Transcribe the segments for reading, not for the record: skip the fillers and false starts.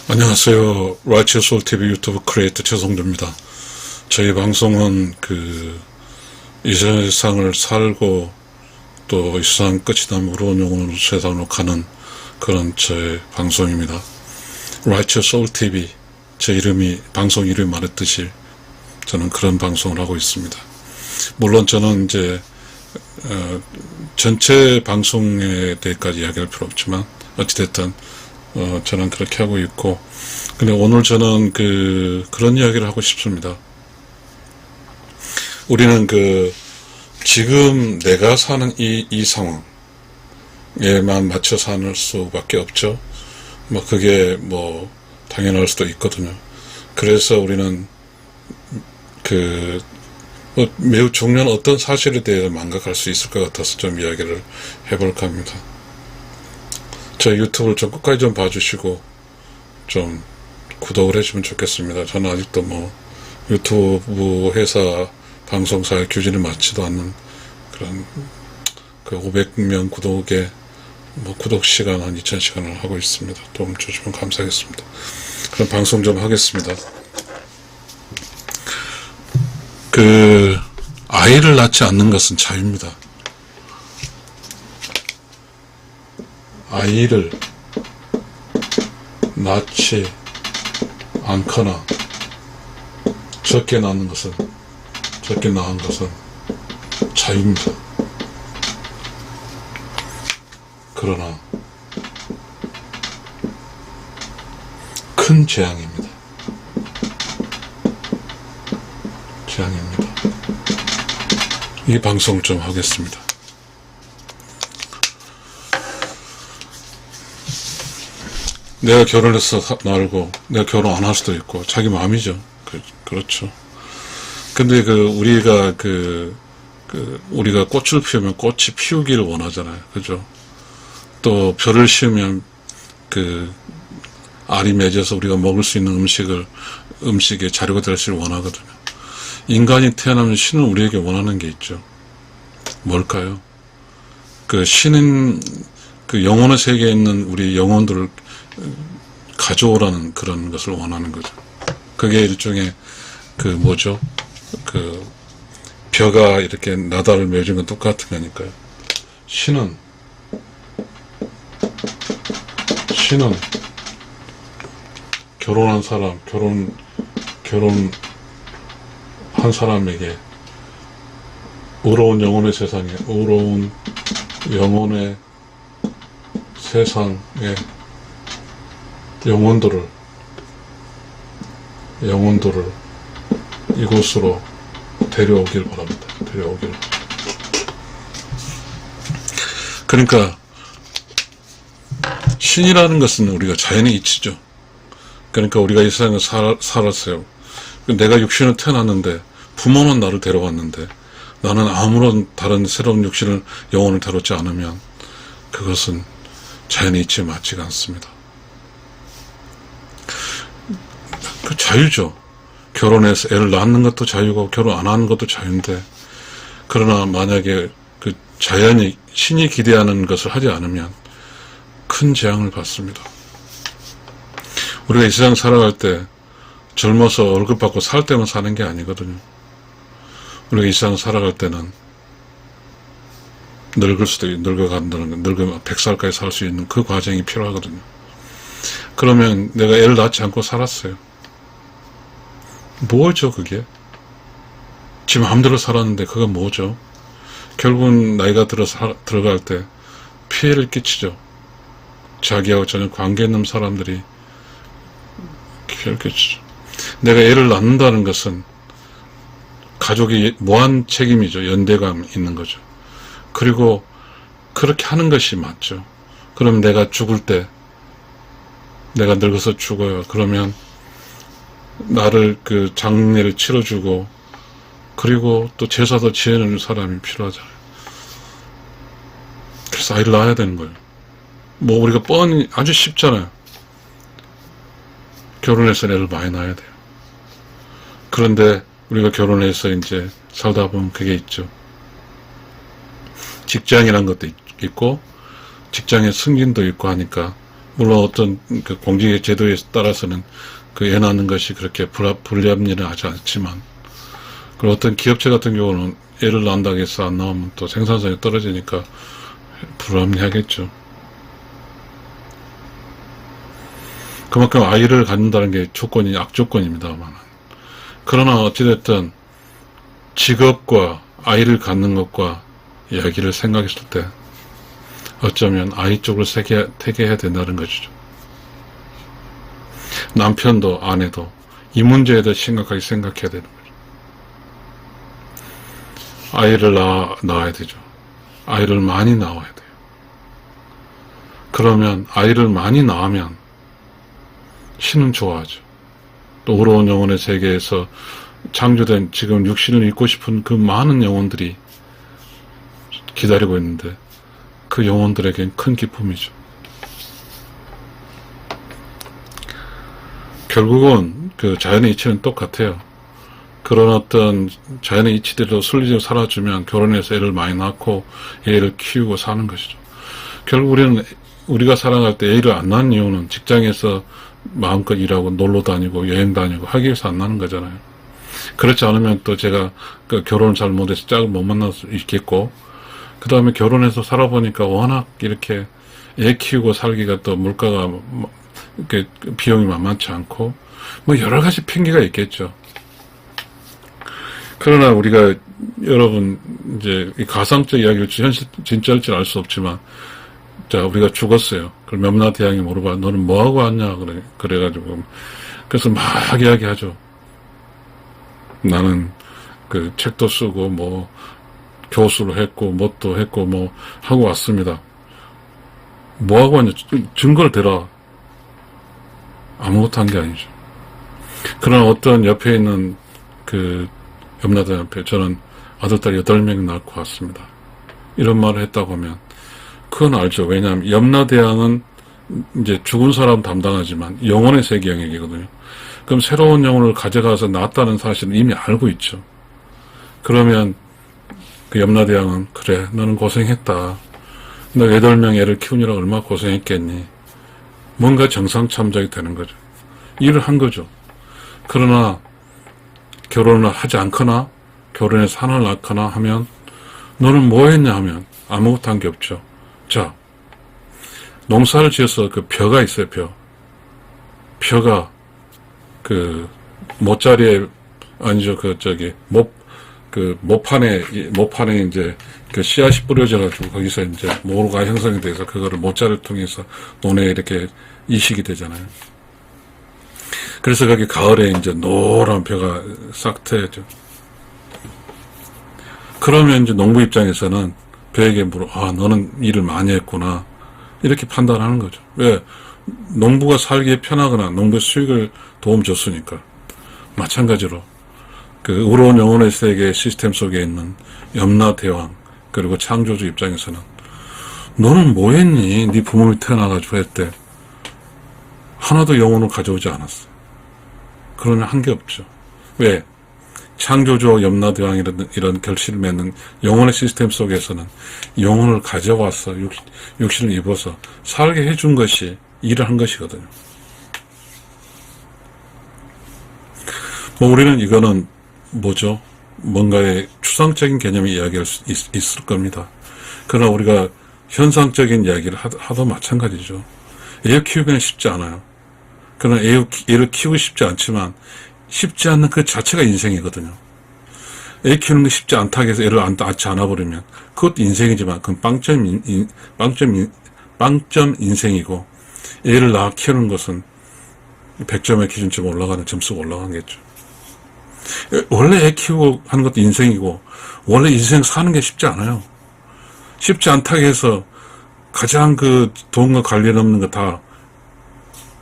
안녕하세요. Righteous Soul TV 유튜브 크리에이터 최성주입니다. 저희 방송은 이 세상을 살고 또 이 세상 끝이 나면 우러운 영혼으로 세상으로 가는 그런 저의 방송입니다. Righteous Soul TV, 제 이름이 방송 이름이 말했듯이 저는 그런 방송을 하고 있습니다. 물론 저는 이제 전체 방송에 대해까지 이야기할 필요 없지만 어찌됐든 저는 그렇게 하고 있고, 근데 오늘 저는 그런 이야기를 하고 싶습니다. 우리는 지금 내가 사는 이 상황에만 맞춰 사는 수밖에 없죠. 그게 당연할 수도 있거든요. 그래서 우리는 매우 중요한 어떤 사실에 대해서 망각할 수 있을 것 같아서 좀 이야기를 해볼까 합니다. 저 유튜브를 좀 끝까지 좀 봐주시고 좀 구독을 해주면 좋겠습니다. 저는 아직도 유튜브 회사 방송사의 규진을 맞지도 않는 그런 500명 구독에 구독 시간 한 2000시간을 하고 있습니다. 도움 주시면 감사하겠습니다. 그럼 방송 좀 하겠습니다. 아이를 낳지 않는 것은 자유입니다. 아이를 낳지 않거나 적게 낳은 것은 자유입니다. 그러나 큰 재앙입니다. 이 방송을 좀 하겠습니다. 내가 결혼해서 날고 내가 결혼 안 할 수도 있고 자기 마음이죠. 그렇죠. 근데 우리가 우리가 꽃을 피우면 꽃이 피우기를 원하잖아요. 그죠? 또 벼를 심으면 알이 맺어서 우리가 먹을 수 있는 음식의 자료가 되기를 원하거든요. 인간이 태어나면 신은 우리에게 원하는 게 있죠. 뭘까요? 신은 영혼의 세계에 있는 우리 영혼들을 가져오라는 그런 것을 원하는 거죠. 그게 일종의 벼가 이렇게 나달을 맺은 건 똑같은 거니까요. 신은 결혼한 사람, 결혼한 사람에게 의로운 영혼의 세상에, 의로운 영혼의 세상에 영혼들을 이곳으로 데려오길 바랍니다. 그러니까 신이라는 것은 우리가 자연의 이치죠. 그러니까 우리가 이 세상에 살았어요. 내가 육신을 태어났는데 부모는 나를 데려왔는데 나는 아무런 다른 새로운 영혼을 데려오지 않으면 그것은 자연의 이치에 맞지가 않습니다. 자유죠. 결혼해서 애를 낳는 것도 자유고 결혼 안 하는 것도 자유인데, 그러나 만약에 자연이 신이 기대하는 것을 하지 않으면 큰 재앙을 받습니다. 우리가 이 세상 살아갈 때 젊어서 월급 받고 살 때만 사는 게 아니거든요. 우리가 이 세상 살아갈 때는 늙을 수도 있고, 늙으면 100살까지 살 수 있는 그 과정이 필요하거든요. 그러면 내가 애를 낳지 않고 살았어요. 뭐죠, 그게? 지 마음대로 살았는데 그건 뭐죠? 결국은 나이가 들어갈 때 피해를 끼치죠. 자기하고 전혀 관계 있는 사람들이 피해를 끼치죠. 내가 애를 낳는다는 것은 가족이 무한 책임이죠. 연대감 있는 거죠. 그리고 그렇게 하는 것이 맞죠. 그럼 내가 죽을 때, 내가 늙어서 죽어요. 그러면 나를 장례를 치러주고, 그리고 또 제사도 지내는 사람이 필요하잖아요. 그래서 아이를 낳아야 되는 거예요. 우리가 뻔히 아주 쉽잖아요. 결혼해서 애를 많이 낳아야 돼요. 그런데 우리가 결혼해서 이제 살다 보면 그게 있죠. 직장이란 것도 있고 직장의 승진도 있고 하니까 물론 어떤 그 공직의 제도에 따라서는 그 애 낳는 것이 그렇게 불리한 일은 하지 않지만, 그리고 어떤 기업체 같은 경우는 애를 낳는다고 해서 안 나오면 또 생산성이 떨어지니까 불합리하겠죠. 그만큼 아이를 갖는다는 게 조건이 악조건입니다만, 그러나 어찌됐든 직업과 아이를 갖는 것과 이야기를 생각했을 때 어쩌면 아이 쪽을 택해야 된다는 것이죠. 남편도 아내도 이 문제에 대해 심각하게 생각해야 되는 거죠. 아이를 낳아야 되죠. 아이를 많이 낳아야 돼요. 그러면 아이를 많이 낳으면 신은 좋아하죠. 또 의로운 영혼의 세계에서 창조된 지금 육신을 입고 싶은 그 많은 영혼들이 기다리고 있는데 그 영혼들에겐 큰 기쁨이죠. 결국은 그 자연의 이치는 똑같아요. 그런 어떤 자연의 이치대로 순리적으로 살아주면 결혼해서 애를 많이 낳고 애를 키우고 사는 것이죠. 결국 우리가 살아갈 때 애를 안 낳는 이유는 직장에서 마음껏 일하고 놀러 다니고 여행 다니고 하기 위해서 안 낳는 거잖아요. 그렇지 않으면 또 제가 그 결혼을 잘 못해서 짝을 못 만날 수 있겠고, 그 다음에 결혼해서 살아보니까 워낙 이렇게 애 키우고 살기가 또 물가가 이렇게 비용이 만만치 않고 뭐 여러 가지 핑계가 있겠죠. 그러나 우리가 여러분 이제 이 가상적 이야기를 현실 진짜일지 알 수 없지만, 자 우리가 죽었어요. 그럼 명나대왕이 물어봐, 너는 뭐 하고 왔냐 그래가지고 그래서 막 이야기하죠. 나는 그 책도 쓰고 뭐 교수를 했고 뭣도 했고 뭐 하고 왔습니다. 뭐 하고 왔냐? 증거를 대라. 아무것도 한 게 아니죠. 그러나 어떤 옆에 있는 그 염라대왕 옆에 저는 아들딸 8명 낳고 왔습니다. 이런 말을 했다고 하면 그건 알죠. 왜냐하면 염라대왕은 이제 죽은 사람 담당하지만 영혼의 세계 영역이거든요. 그럼 새로운 영혼을 가져가서 낳았다는 사실은 이미 알고 있죠. 그러면 그 염라대왕은 그래 너는 고생했다. 너 8명 애를 키우느라 얼마나 고생했겠니. 뭔가 정상참작이 되는 거죠. 일을 한 거죠. 그러나 결혼을 하지 않거나 결혼해서 하나를 낳거나 하면 너는 뭐 했냐 하면 아무것도 한 게 없죠. 자, 농사를 지어서 그 벼가 있어요. 벼가 그 모짜리에 아니죠. 모판에 이제 그 씨앗이 뿌려져가지고 거기서 이제 모루가 형성이 돼서 그거를 모짜를 통해서 논에 이렇게 이식이 되잖아요. 그래서 거기 가을에 이제 노란 벼가 싹 트여져. 그러면 이제 농부 입장에서는 벼에게 너는 일을 많이 했구나. 이렇게 판단하는 거죠. 왜? 농부가 살기에 편하거나 농부의 수익을 도움 줬으니까. 마찬가지로 그 의로운 영혼의 세계 시스템 속에 있는 염라대왕 그리고 창조주 입장에서는 너는 뭐 했니? 네 부모님이 태어나가지고 했대. 하나도 영혼을 가져오지 않았어. 그러면 한 게 없죠. 왜? 창조주와 염라대왕 이런 결실을 맺는 영혼의 시스템 속에서는 영혼을 가져와서 육신을 입어서 살게 해준 것이 일을 한 것이거든요. 우리는 이거는 뭐죠? 뭔가의 추상적인 개념의 이야기할 수 있을 겁니다. 그러나 우리가 현상적인 이야기를 하도 마찬가지죠. 애 키우기는 쉽지 않아요. 그러나 애를 키우기 쉽지 않지만 쉽지 않는 그 자체가 인생이거든요. 애 키우는 게 쉽지 않다고 해서 애를 낳지 않아버리면 그것도 인생이지만 그건 빵점 인생이고, 애를 낳아 키우는 것은 100점의 기준점 올라가는 점수가 올라가겠죠. 원래 애 키우고 하는 것도 인생이고 원래 인생 사는 게 쉽지 않아요. 쉽지 않다고 해서 가장 그 돈과 관련 없는 거 다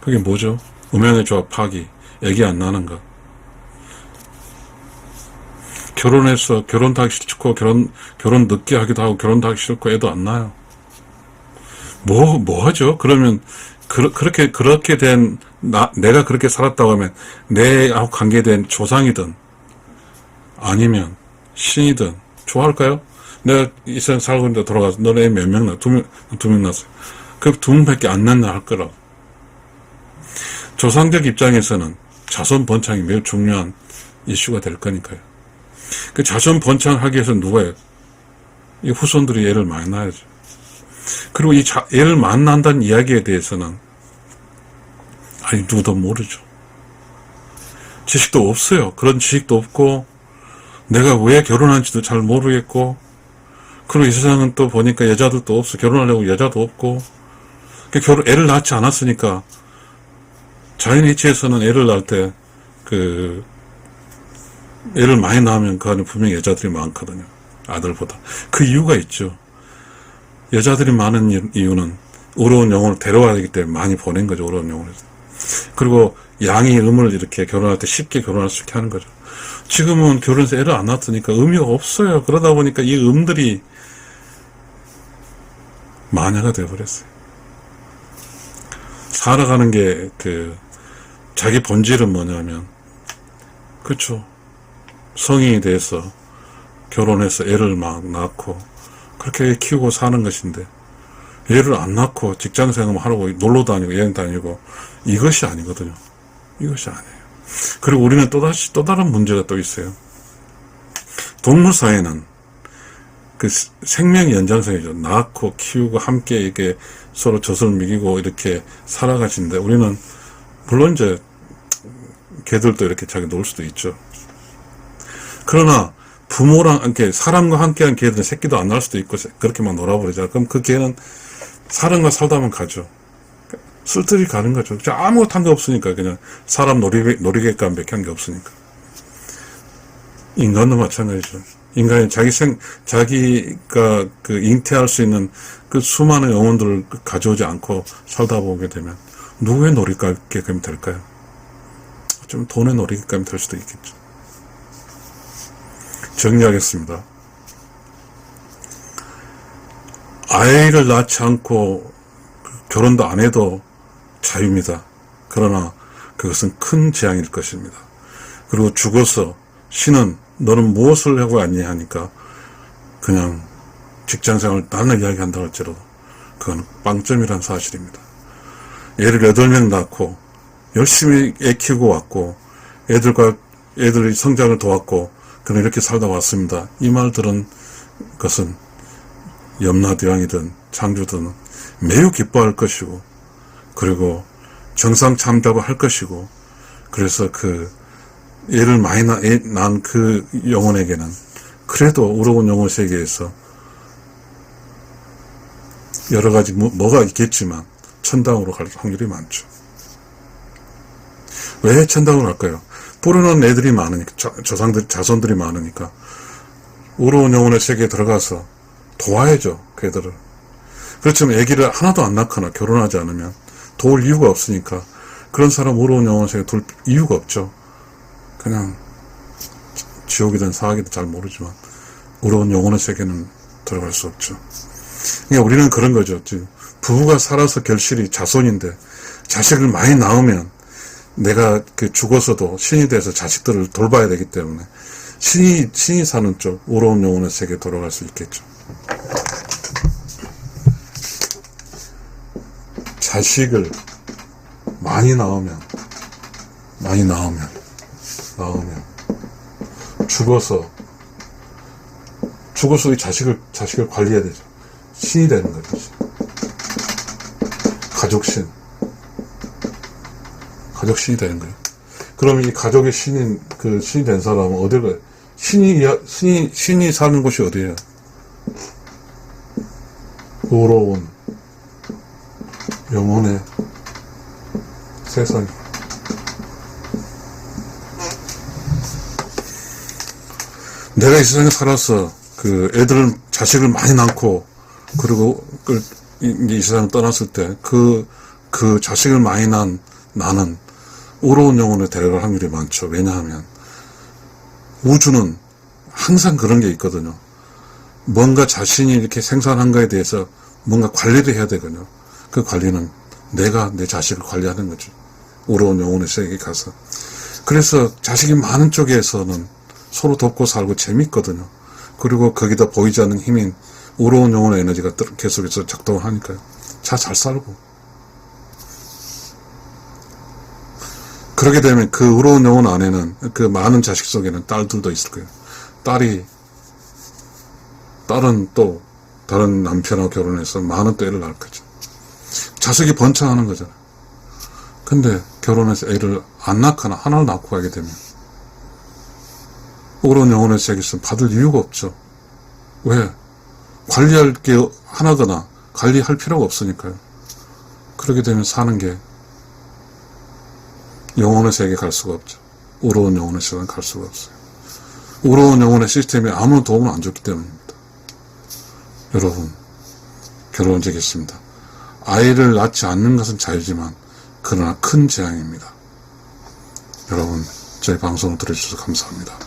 그게 뭐죠? 음양의 조합 파기, 애기 안 낳는 것. 결혼해서 결혼도 하기 싫고 결혼 늦게 하기도 하고 결혼도 하기 싫고 애도 안 낳아요. 뭐 하죠? 그러면 그렇게 된 내가 그렇게 살았다고 하면 내하고 관계된 조상이든 아니면 신이든 좋아할까요? 내가 이 세상 살고 있는데 돌아가서 너네 애 몇 명 낳아? 두 명 낳았어요. 그 2명밖에 안 낳나 할 거라고. 조상적 입장에서는 자손 번창이 매우 중요한 이슈가 될 거니까요. 그 자손 번창하기 위해서 누가 해요? 이 후손들이 애를 많이 낳아야죠. 그리고 이 애를 많이 낳는다는 이야기에 대해서는 아니 누구도 모르죠. 지식도 없어요. 그런 지식도 없고 내가 왜 결혼한지도 잘 모르겠고, 그리고 이 세상은 또 보니까 여자들도 없어. 결혼하려고 여자도 없고, 애를 낳지 않았으니까 자연이치에서는 애를 낳을 때 애를 많이 낳으면 그 안에 분명히 여자들이 많거든요. 아들보다. 그 이유가 있죠. 여자들이 많은 이유는 어려운 영혼을 데려와야 되기 때문에 많이 보낸 거죠. 어려운 영혼을. 그리고 양이 음을 이렇게 결혼할 때 쉽게 결혼할 수 있게 하는 거죠. 지금은 결혼해서 애를 안 낳았으니까 의미가 없어요. 그러다 보니까 이 음들이 마녀가 되어버렸어요. 살아가는 게 자기 본질은 뭐냐면, 그렇죠. 성인이 돼서 결혼해서 애를 막 낳고 그렇게 키우고 사는 것인데, 애를 안 낳고 직장생활 하고 놀러 다니고 여행 다니고 이것이 아니거든요. 이것이 아니에요. 그리고 우리는 또 다른 문제가 또 있어요. 동물 사회는 생명의 연장선이죠. 낳고 키우고 함께 이렇게 서로 젖을 먹이고 이렇게 살아가시는데, 우리는 물론 이제 개들도 이렇게 자기 놀 수도 있죠. 그러나 부모랑 함께, 사람과 함께한 개들은 새끼도 안 낳을 수도 있고 그렇게만 놀아버리잖아. 그럼 그 개는 사람과 살다 보면 가죠. 쓸데없이 가는 거죠. 아무것도 한 게 없으니까. 그냥 사람 놀이객감밖에 한 게 없으니까. 인간도 마찬가지죠. 인간이 자기가 잉태할 수 있는 그 수많은 영혼들을 가져오지 않고 살다 보게 되면 누구의 놀이객감이 될까요? 좀 돈의 놀이객감이 될 수도 있겠죠. 정리하겠습니다. 아이를 낳지 않고 결혼도 안 해도 자유입니다. 그러나 그것은 큰 재앙일 것입니다. 그리고 죽어서 신은 너는 무엇을 하고 왔니 하니까 그냥 직장생활 나는 이야기한다고 할지라도 그건 빵점이란 사실입니다. 애를 8명 낳고 열심히 애 키우고 왔고 애들이 성장을 도왔고 그는 이렇게 살다 왔습니다. 이 말 들은 것은 염라대왕이든 창조든 매우 기뻐할 것이고, 그리고 정상 참다고 할 것이고, 그래서 애를 많이 낳은 그 영혼에게는 그래도 어려운 영혼 세계에서 여러 가지 뭐가 있겠지만 천당으로 갈 확률이 많죠. 왜 천당으로 갈까요? 뿌려놓은 애들이 많으니까, 자손들이 많으니까 어려운 영혼의 세계에 들어가서 도와야죠, 그 애들을. 그렇지만 아기를 하나도 안 낳거나 결혼하지 않으면 도울 이유가 없으니까 그런 사람 어려운 영혼 세계에 둘 이유가 없죠. 그냥 지옥이든 사악이든 잘 모르지만 어려운 영혼의 세계는 들어갈 수 없죠. 그러니까 우리는 그런 거죠. 부부가 살아서 결실이 자손인데 자식을 많이 낳으면 내가 죽어서도 신이 돼서 자식들을 돌봐야 되기 때문에 신이 사는 쪽 어려운 영혼의 세계에 돌아갈 수 있겠죠. 자식을 많이 낳으면 죽어서 이 자식을 관리해야 되죠. 신이 되는 거죠. 가족신이 되는 거예요. 그러면 이 가족의 신이 된 사람은 어딜 가요? 신이 사는 곳이 어디예요? 어려운 영혼의 세상. 내가 이 세상에 살아서 자식을 많이 낳고, 그리고 이 세상을 떠났을 때 그 자식을 많이 낳은 나는 어려운 영혼을 데려갈 확률이 많죠. 왜냐하면 우주는 항상 그런 게 있거든요. 뭔가 자신이 이렇게 생산한 거에 대해서 뭔가 관리를 해야 되거든요. 그 관리는 내가 내 자식을 관리하는 거죠. 어려운 영혼의 세계에 가서. 그래서 자식이 많은 쪽에서는 서로 돕고 살고 재밌거든요. 그리고 거기다 보이지 않는 힘인 어려운 영혼의 에너지가 계속해서 작동을 하니까요. 잘 살고. 그렇게 되면 그 의로운 영혼 안에는 그 많은 자식 속에는 딸들도 있을 거예요. 딸은 또 다른 남편하고 결혼해서 많은 또 애를 낳을 거죠. 자식이 번창하는 거잖아요. 근데 결혼해서 애를 안 낳거나 하나를 낳고 가게 되면 의로운 영혼의 세계에서 받을 이유가 없죠. 왜? 관리할 게 하나거나 관리할 필요가 없으니까요. 그렇게 되면 사는 게 영혼의 세계에 갈 수가 없죠. 의로운 영혼의 세계에 갈 수가 없어요. 의로운 영혼의 시스템에 아무 도움을 안 줬기 때문입니다. 여러분, 결론지겠습니다. 아이를 낳지 않는 것은 자유지만 그러나 큰 재앙입니다. 여러분, 저희 방송을 들어주셔서 감사합니다.